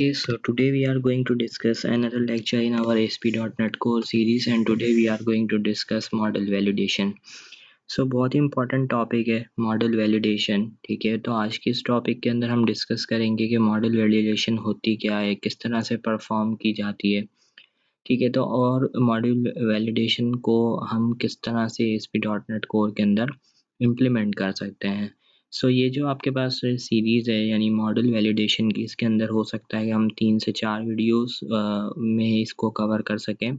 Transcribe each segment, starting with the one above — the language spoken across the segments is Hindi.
Okay, so today we are going to discuss another lecture in our ASP.NET Core series, and today we are going to discuss model validation. So बहुत ही important topic है model validation. ठीक है, तो आज के इस topic के अंदर हम discuss करेंगे कि model validation होती क्या है, किस तरह से perform की जाती है. ठीक है, तो और model validation को हम किस तरह से ASP.NET Core के अंदर implement कर सकते हैं. सो ये जो आपके पास सीरीज़ है यानी मॉडल वैलिडेशन की, इसके अंदर हो सकता है कि हम 3 से 4 वीडियोस में इसको कवर कर सकें.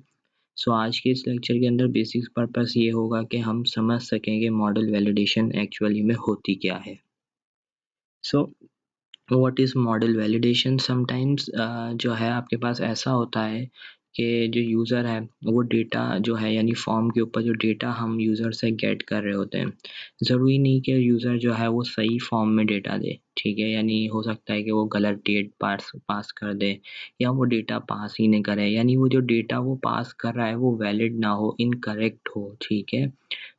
सो आज के इस लेक्चर के अंदर बेसिक पर्पस ये होगा कि हम समझ सकें कि मॉडल वैलिडेशन एक्चुअली में होती क्या है. So what is model validation. Sometimes जो है आपके पास ऐसा होता है कि जो यूज़र है वो डेटा जो है यानी फॉर्म के ऊपर जो डेटा हम यूज़र से गेट कर रहे होते हैं, ज़रूरी नहीं कि यूज़र जो है वो सही फॉर्म में डेटा दे. ठीक है, यानी हो सकता है कि वो गलत डेट पास कर दे या वो डेटा पास ही नहीं करे, यानी वो जो डेटा वो पास कर रहा है वो वैलिड ना हो, इनकरेक्ट हो. ठीक है,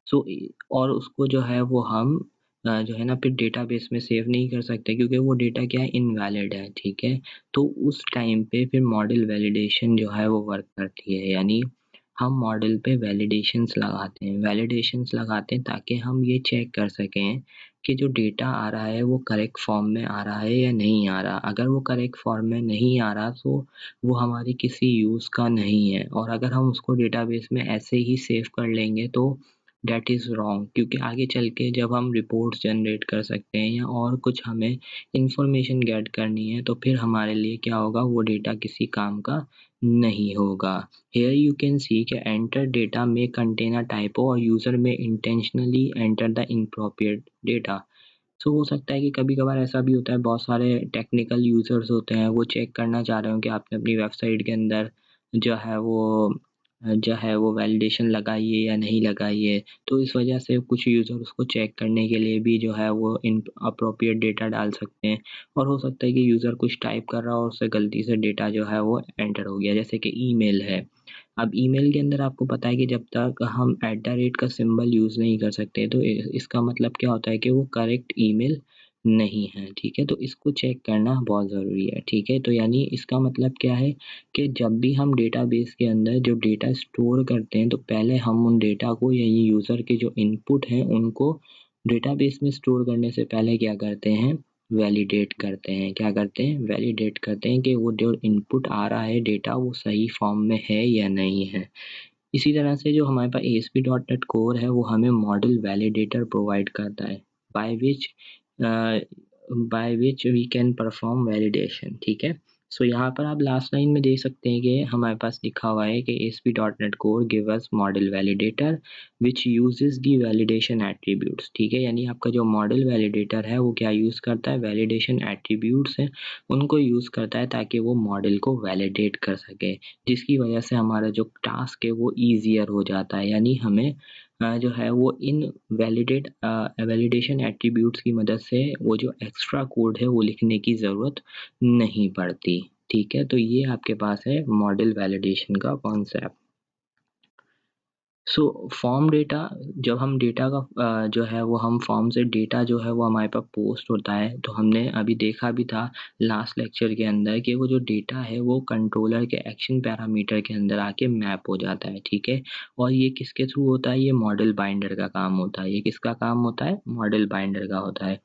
सो और उसको जो है वो हम जो है ना फिर डेटाबेस में सेव नहीं कर सकते क्योंकि वो डेटा क्या है, इनवैलिड है. ठीक है, तो उस टाइम पे फिर मॉडल वैलिडेशन जो है वो वर्क करती है. यानी हम मॉडल पे वैलिडेशंस लगाते हैं ताकि हम ये चेक कर सकें कि जो डेटा आ रहा है वो करेक्ट फॉर्म में आ रहा है या नहीं आ रहा. अगर वो करेक्ट फॉर्म में नहीं आ रहा तो वो हमारी किसी यूज़ का नहीं है, और अगर हम उसको डेटाबेस में ऐसे ही सेव कर लेंगे तो दैट इज़ रॉन्ग, क्योंकि आगे चल के जब हम रिपोर्ट्स जनरेट कर सकते हैं या और कुछ हमें इंफॉर्मेशन गेट करनी है तो फिर हमारे लिए क्या होगा, वो डेटा किसी काम का नहीं होगा. Here you can see कि enter data may contain a typo और यूज़र में intentionally enter the inappropriate data. सो हो सकता है कि कभी-कभार ऐसा भी होता है, बहुत सारे टेक्निकल यूज़र्स होते हैं, वो चेक करना चाह रहे हो कि आपने अपनी वेबसाइट के अंदर जो है वो वैलिडेशन लगाई है या नहीं लगाई है. तो इस वजह से कुछ यूज़र उसको चेक करने के लिए भी जो है वो इनअप्रोप्रिएट डेटा डाल सकते हैं, और हो सकता है कि यूज़र कुछ टाइप कर रहा हो और उससे गलती से डेटा जो है वो एंटर हो गया, जैसे कि ईमेल है. अब ईमेल के अंदर आपको पता है कि जब तक हम @ का सिंबल यूज़ नहीं कर सकते तो इसका मतलब क्या होता है कि वो करेक्ट ईमेल नहीं है. ठीक है, तो इसको चेक करना बहुत ज़रूरी है. ठीक है, तो यानी इसका मतलब क्या है कि जब भी हम डेटाबेस के अंदर जो डेटा स्टोर करते हैं तो पहले हम उन डेटा को यानी यूज़र के जो इनपुट हैं उनको डेटाबेस में स्टोर करने से पहले क्या करते हैं, वैलिडेट करते हैं. क्या करते हैं, वैलिडेट करते हैं कि वो जो इनपुट आ रहा है डेटा वो सही फॉर्म में है या नहीं है. इसी तरह से जो हमारे पास ASP.NET कोर है वो हमें मॉडल वैलिडेटर प्रोवाइड करता है, by which we can perform validation. ठीक है, सो यहाँ पर आप लास्ट लाइन में देख सकते हैं कि हमारे पास लिखा हुआ है कि ASP.NET core give us model validator which uses the validation attributes. ठीक है, यानी आपका जो मॉडल वैलिडेटर है वो क्या यूज़ करता है, वैलिडेशन एट्रीब्यूट्स हैं उनको यूज़ करता है ताकि वो मॉडल को वैलिडेट कर सके, जिसकी वजह से हमारा जो टास्क है वो ईज़ियर हो जाता है. यानी हमें जो है वो इन वैलिडेशन एट्रीब्यूट्स की मदद से वो जो एक्स्ट्रा कोड है वो लिखने की ज़रूरत नहीं पड़ती. ठीक है, तो ये आपके पास है मॉडल वैलिडेशन का कॉन्सेप्ट. सो फॉर्म डेटा, जब हम डेटा का जो है वो हम फॉर्म से डेटा जो है वो हमारे पास पोस्ट होता है, तो हमने अभी देखा भी था लास्ट लेक्चर के अंदर कि वो जो डेटा है वो कंट्रोलर के एक्शन पैरामीटर के अंदर आके मैप हो जाता है. ठीक है, और ये किसके थ्रू होता है, ये मॉडल बाइंडर का काम होता है. ये किसका काम होता है, मॉडल बाइंडर का होता है.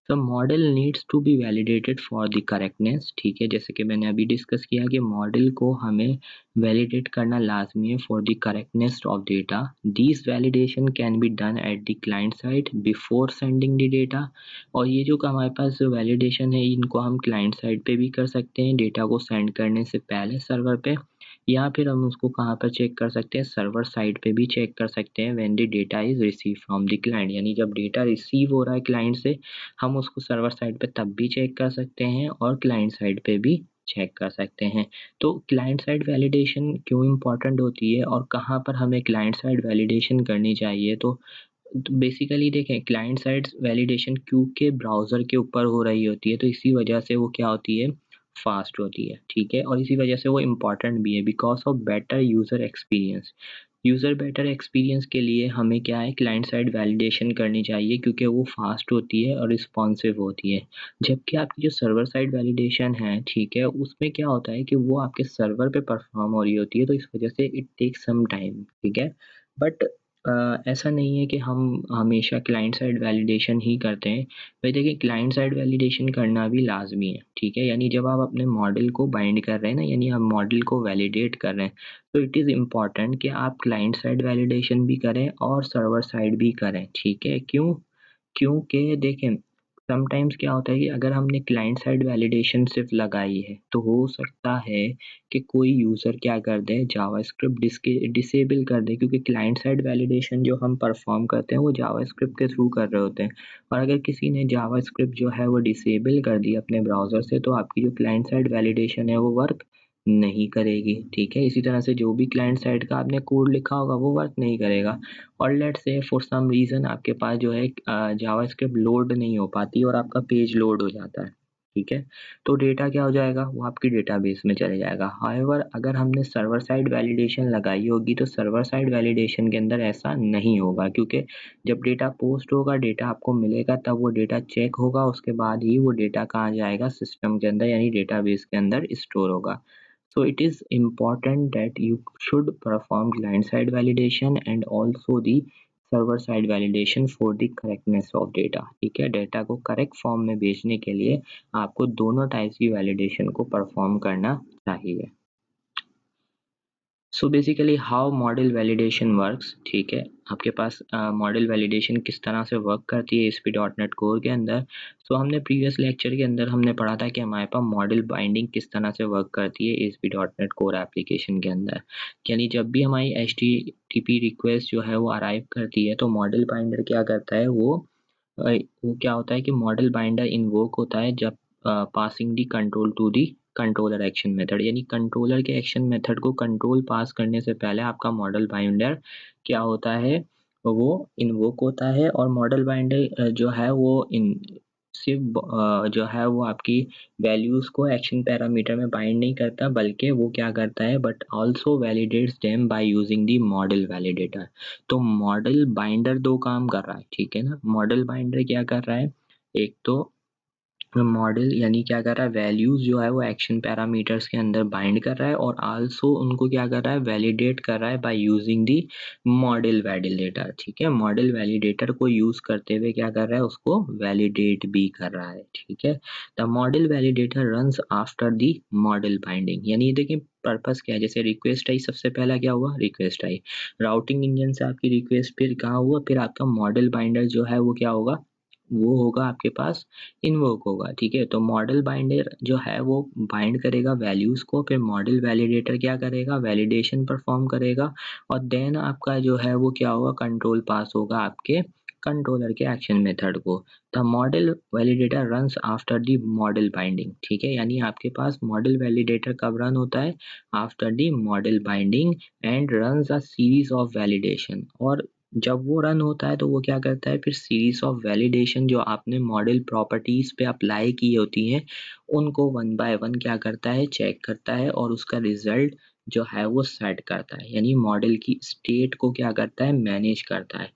तो model needs to be validated for the correctness. ठीक है, जैसे कि मैंने अभी डिस्कस किया कि मॉडल को हमें वैलिडेट करना लाजमी है for the correctness of data. This validation can be done at the client side before sending the data. और ये जो हमारे पास वैलिडेशन है इनको हम क्लाइंट साइड पे भी कर सकते हैं डेटा को सेंड करने से पहले सर्वर पे, या फिर हम उसको कहाँ पर चेक कर सकते हैं, सर्वर साइड पे भी चेक कर सकते हैं when the data is receive from the client. यानी जब डेटा रिसीव हो रहा है क्लाइंट से हम उसको सर्वर साइड पे तब भी चेक कर सकते हैं और क्लाइंट साइड पे भी चेक कर सकते हैं. तो क्लाइंट साइड वैलिडेशन क्यों इम्पोर्टेंट होती है और कहाँ पर हमें क्लाइंट साइड वैलिडेशन करनी चाहिए, तो बेसिकली देखें क्लाइंट साइड वैलिडेशन क्योंकि ब्राउज़र के ऊपर हो रही होती है तो इसी वजह से वो क्या होती है, फास्ट होती है. ठीक है, और इसी वजह से वो इम्पॉर्टेंट भी है because of better user experience. User better experience के लिए हमें क्या है, क्लाइंट साइड वैलिडेशन करनी चाहिए क्योंकि वो फास्ट होती है और रिस्पॉन्सिव होती है। जबकि आपकी जो सर्वर साइड वैलिडेशन है, ठीक है, उसमें क्या होता है कि वो आपके सर्वर पे परफॉर्म हो रही होती है, तो इस वजह से इट टेक्स सम टाइम, ठीक है। बट ऐसा नहीं है कि हम हमेशा क्लाइंट साइड वैलिडेशन ही करते हैं। भाई देखिए, क्लाइंट साइड वैलिडेशन करना भी लाजमी है, ठीक है। यानी जब आप अपने मॉडल को बाइंड कर रहे हैं ना, यानी आप मॉडल को वैलिडेट कर रहे हैं, तो इट इज़ इम्पॉर्टेंट कि आप क्लाइंट साइड वैलिडेशन भी करें और सर्वर साइड भी करें, ठीक है। क्यों? क्योंकि देखें, समटाइम्स क्या होता है कि अगर हमने क्लाइंट साइड वैलिडेशन सिर्फ लगाई है, तो हो सकता है कि कोई यूज़र क्या कर दे, जावास्क्रिप्ट डिसेबल कर दे, क्योंकि क्लाइंट साइड वैलिडेशन जो हम परफॉर्म करते हैं वो जावास्क्रिप्ट के थ्रू कर रहे होते हैं। और अगर किसी ने जावास्क्रिप्ट जो है वो डिसेबल कर दी अपने ब्राउज़र से, तो आपकी जो क्लाइंट साइड वैलिडेशन है वो वर्क नहीं करेगी, ठीक है। इसी तरह से जो भी क्लाइंट साइड का आपने कोड लिखा होगा वो वर्क नहीं करेगा। और let's say for some reason आपके पास जो है जावास्क्रिप्ट लोड नहीं हो पाती और आपका पेज लोड हो जाता है, ठीक है। तो डेटा क्या हो जाएगा, वो आपकी डेटाबेस में चले जाएगा। हाउएवर अगर हमने सर्वर साइड वैलिडेशन लगाई होगी, तो सर्वर साइड वैलिडेशन के अंदर ऐसा नहीं होगा, क्योंकि जब डेटा पोस्ट होगा, डेटा आपको मिलेगा, तब वो डेटा चेक होगा, उसके बाद ही वो डेटा कहाँ जाएगा, सिस्टम के अंदर, यानी डेटाबेस के अंदर स्टोर होगा। So it is important that you should perform client side validation and also the server side validation for the correctness of data, ठीक है। डेटा को करेक्ट फॉर्म में भेजने के लिए आपको दोनों टाइप्स की वैलिडेशन को परफॉर्म करना चाहिए। So basically how model validation works, ठीक है। आपके पास मॉडल वैलिडेशन किस तरह से वर्क करती है एएसपी डॉट नेट कोर के अंदर। सो हमने प्रीवियस लेक्चर के अंदर हमने पढ़ा था कि हमारे पास मॉडल बाइंडिंग किस तरह से वर्क करती है ASP dot net core application के अंदर। यानी जब भी हमारी एचटीटीपी रिक्वेस्ट जो है वो अराइव करती है, तो मॉडल बाइंडर क्या करता है, वो क्या होता है कि मॉडल बाइंडर इन्वोक होता है जब passing the control to the controller action method, यानी कंट्रोलर के एक्शन मेथड को कंट्रोल पास करने से पहले आपका मॉडल बाइंडर क्या होता है, वो इन्वोक होता है। और मॉडल बाइंडर जो है वो इन सिर्फ जो है वो आपकी वैल्यूज़ को एक्शन पैरामीटर में बाइंड नहीं करता, बल्कि वो क्या करता है, but also validates them by using the model validator. तो मॉडल बाइंडर 2 काम कर रहा है, ठीक है ना। मॉडल बाइंडर क्या कर रहा है, एक तो मॉडल यानी क्या कर रहा है, वैल्यूज़ जो है वो एक्शन पैरामीटर्स के अंदर बाइंड कर रहा है, और आल्सो उनको क्या कर रहा है, वैलिडेट कर रहा है by using the model validator, ठीक है। मॉडल वैलिडेटर को यूज़ करते हुए क्या कर रहा है, उसको वैलिडेट भी कर रहा है, ठीक है। The model validator runs after the model binding, यानी देखिए पर्पस क्या है। जैसे रिक्वेस्ट आई, सबसे पहला क्या हुआ, रिक्वेस्ट आई, राउटिंग इंजन से आपकी रिक्वेस्ट फिर कहाँ हुआ, फिर आपका मॉडल बाइंडर जो है वो क्या होगा, वो होगा आपके पास इन्वोक होगा, ठीक है। तो मॉडल बाइंडर जो है वो बाइंड करेगा वैल्यूज़ को, फिर मॉडल वैलिडेटर क्या करेगा, वैलिडेशन परफॉर्म करेगा, और देन आपका जो है वो क्या होगा, कंट्रोल पास होगा आपके कंट्रोलर के एक्शन मेथड को। The model validator runs after the model binding, ठीक है। यानी आपके पास मॉडल वैलिडेटर कब रन होता है, after the model binding, and runs a series of validation. और जब वो रन होता है तो वो क्या करता है, फिर सीरीज ऑफ वैलिडेशन जो आपने मॉडल प्रॉपर्टीज पे अप्लाई की होती हैं, उनको वन बाय वन क्या करता है, चेक करता है, और उसका रिजल्ट जो है वो सेट करता है, यानी मॉडल की स्टेट को क्या करता है, मैनेज करता है।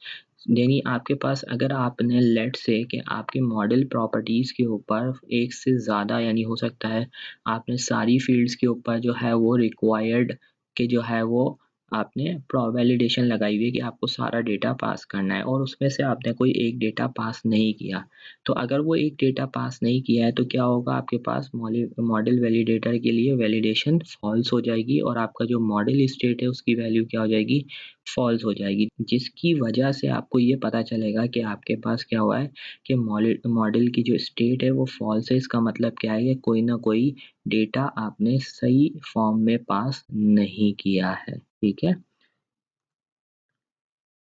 यानी आपके पास अगर आपने लेट से कि आपके मॉडल प्रॉपर्टीज के ऊपर एक से ज़्यादा, यानी हो सकता है आपने सारी फील्ड्स के ऊपर जो है वो रिक्वायर्ड के जो है वो आपने वैलिडेशन लगाई हुई है कि आपको सारा डेटा पास करना है, और उसमें से आपने कोई एक डेटा पास नहीं किया। तो अगर वो एक डेटा पास नहीं किया है, तो क्या होगा, आपके पास मॉडल वैलिडेटर के लिए वैलिडेशन फॉल्स हो जाएगी, और आपका जो मॉडल स्टेट है उसकी वैल्यू क्या हो जाएगी, फॉल्स हो जाएगी। जिसकी वजह से आपको ये पता चलेगा कि आपके पास क्या हुआ है, कि मॉडल की जो स्टेट है वो फॉल्स है। इसका मतलब क्या है, कि कोई ना कोई डेटा आपने सही फॉर्म में पास नहीं किया है, ठीक है।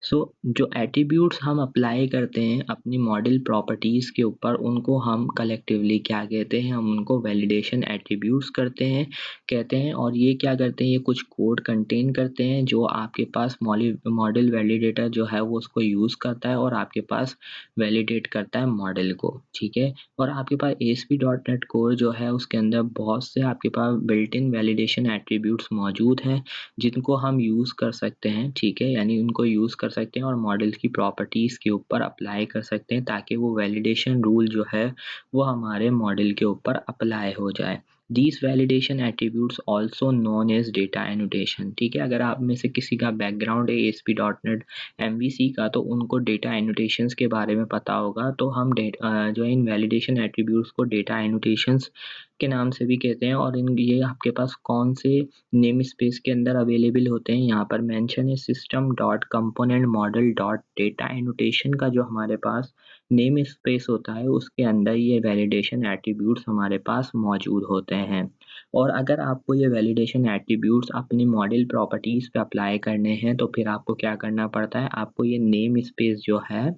सो जो एट्रीब्यूट्स हम अप्लाई करते हैं अपनी मॉडल प्रॉपर्टीज़ के ऊपर, उनको हम कलेक्टिवली क्या कहते हैं, हम उनको वैलिडेशन एट्रीब्यूट्स कहते हैं। और ये क्या करते हैं, ये कुछ कोड कंटेन करते हैं जो आपके पास मॉडल वैलिडेटर जो है वो उसको यूज़ करता है और आपके पास वैलिडेट करता है मॉडल को, ठीक है। और आपके पास ASP.NET कोर जो है उसके अंदर बहुत से आपके पास बिल्ट इन वैलिडेशन एट्रीब्यूट्स मौजूद हैं जिनको हम यूज़ कर सकते हैं, ठीक है। यानी उनको यूज़ कर सकते हैं और मॉडल्स की प्रॉपर्टीज़ के ऊपर अप्लाई कर सकते हैं ताकि वो वैलिडेशन रूल जो है वो हमारे मॉडल के ऊपर अप्लाई हो जाए। These validation attributes also known as data annotation, ठीक है। अगर आप में से किसी का बैकग्राउंड है ASP.NET MVC का तो उनको डेटा एनोटेशंस के बारे में पता होगा। तो हम जो इन वैलिडेशन एट्रीब्यूट्स को डेटा एनोटेशंस के नाम से भी कहते हैं। और इन ये आपके पास कौन से नेम स्पेस के अंदर अवेलेबल होते हैं, यहाँ पर मेंशन है system dot component model dot data annotation का जो हमारे पास नेम स्पेस होता है उसके अंदर ये वैलिडेशन एट्रीब्यूट्स हमारे पास मौजूद होते हैं। और अगर आपको ये वैलिडेशन एट्रीब्यूट्स अपनी मॉडल प्रॉपर्टीज़ पे अप्लाई करने हैं तो फिर आपको क्या करना पड़ता है, आपको ये नेम स्पेस जो है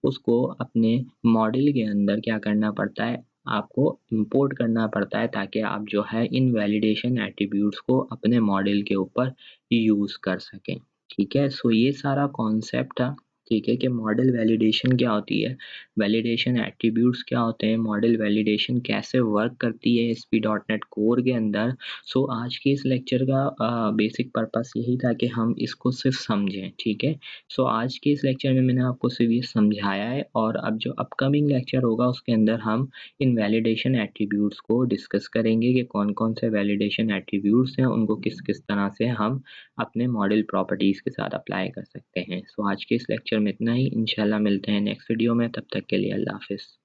उसको अपने मॉडल के अंदर क्या करना पड़ता है, आपको इंपोर्ट करना पड़ता है ताकि आप जो है इन वैलिडेशन एट्रीब्यूट्स को अपने मॉडल के ऊपर यूज़ कर सकें, ठीक है। सो ये सारा कॉन्सेप्ट था, ठीक है, कि मॉडल वैलिडेशन क्या होती है, वैलिडेशन एट्रीब्यूट्स क्या होते हैं, मॉडल वैलिडेशन कैसे वर्क करती है ASP.NET कोर के अंदर। सो आज के इस लेक्चर का बेसिक पर्पस यही था कि हम इसको सिर्फ समझें, ठीक है। सो आज के इस लेक्चर में मैंने आपको सिर्फ ये समझाया है और अब जो अपकमिंग लेक्चर होगा उसके अंदर हम इन वैलिडेशन एट्रीब्यूट्स को डिस्कस करेंगे कि कौन-कौन से वैलिडेशन एट्रीब्यूट्स हैं, उनको किस-किस तरह से हम अपने मॉडल प्रॉपर्टीज़ के साथ अप्लाई कर सकते हैं। सो आज के इस लेक्चर में इतना ही, इंशाल्लाह मिलते हैं नेक्स्ट वीडियो में, तब तक के लिए अल्लाह हाफ़िज़।